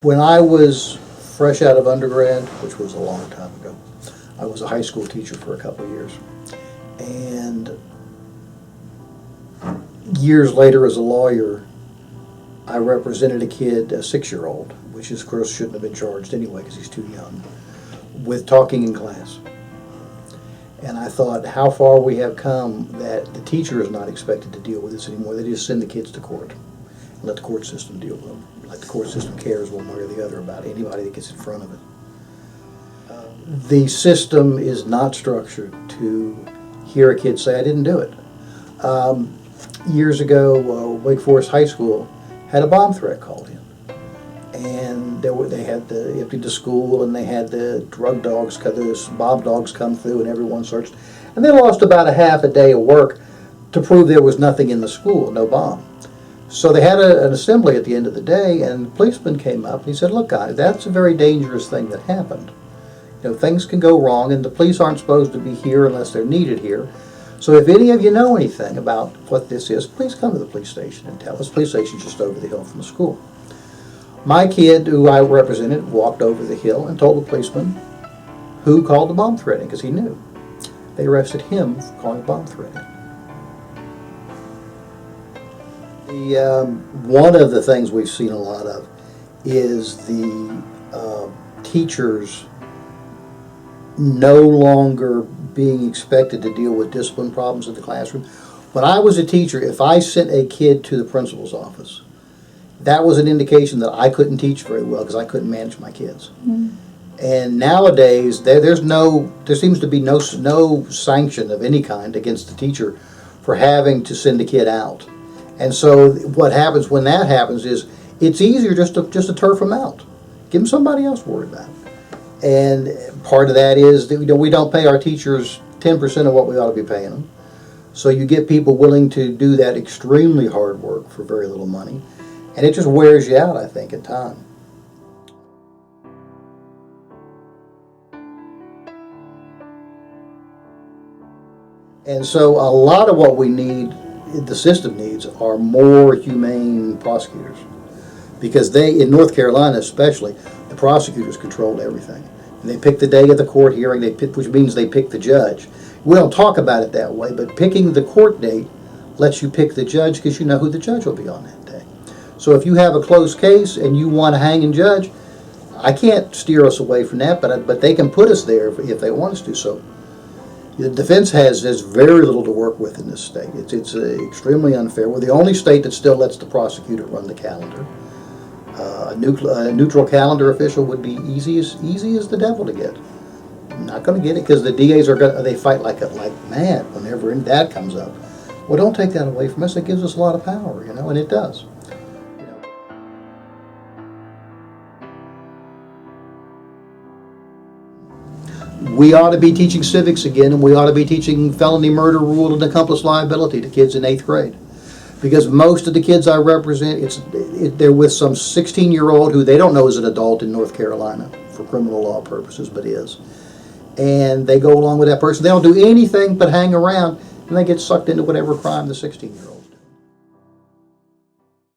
When I was fresh out of undergrad, which was a long time ago, I was a high school teacher for a couple of years. And years later as a lawyer, I represented a kid, a 6-year-old, which of course shouldn't have been charged anyway because he's too young, with talking in class. And I thought how far we have come that the teacher is not expected to deal with this anymore. They just send the kids to court and let the court system deal with them. Like the court system cares one way or the other about anybody that gets in front of it. The system is not structured to hear a kid say, I didn't do it. Years ago, Wake Forest High School had a bomb threat called in. And they had emptied the school, and they had the drug dogs, the bomb dogs come through, and everyone searched. And they lost about a half a day of work to prove there was nothing in the school, no bomb. So they had an assembly at the end of the day, and the policeman came up and he said, look guys, that's a very dangerous thing that happened. You know, things can go wrong, and the police aren't supposed to be here unless they're needed here. So if any of you know anything about what this is, please come to the police station and tell us. The police station's just over the hill from the school. My kid, who I represented, walked over the hill and told the policeman who called the bomb threat in, because he knew. They arrested him for calling a bomb threat in. One of the things we've seen a lot of is the teachers no longer being expected to deal with discipline problems in the classroom. When I was a teacher, if I sent a kid to the principal's office, that was an indication that I couldn't teach very well because I couldn't manage my kids. Mm. And nowadays, there seems to be no sanction of any kind against the teacher for having to send a kid out. And so what happens when that happens is it's easier just to turf them out. Give them somebody else to worry about. And part of that is that we don't pay our teachers 10% of what we ought to be paying them. So you get people willing to do that extremely hard work for very little money. And it just wears you out, I think, in time. And so a lot of what we need, the system needs, are more humane prosecutors. Because in North Carolina especially, the prosecutors control everything. And they pick the day of the court hearing, which means they pick the judge. We don't talk about it that way, but picking the court date lets you pick the judge because you know who the judge will be on that day. So if you have a close case and you want a hanging judge, I can't steer us away from that, but they can put us there if they want us to. So the defense has very little to work with in this state. It's extremely unfair. We're the only state that still lets the prosecutor run the calendar. A neutral calendar official would be easy as the devil to get. I'm not going to get it because the DAs they fight like mad whenever that comes up. Well, don't take that away from us. It gives us a lot of power, and it does. We ought to be teaching civics again, and we ought to be teaching felony murder rule and accomplice liability to kids in 8th grade. Because most of the kids I represent, they're with some 16-year-old who they don't know is an adult in North Carolina for criminal law purposes, but is. And they go along with that person. They don't do anything but hang around, and they get sucked into whatever crime the 16-year-old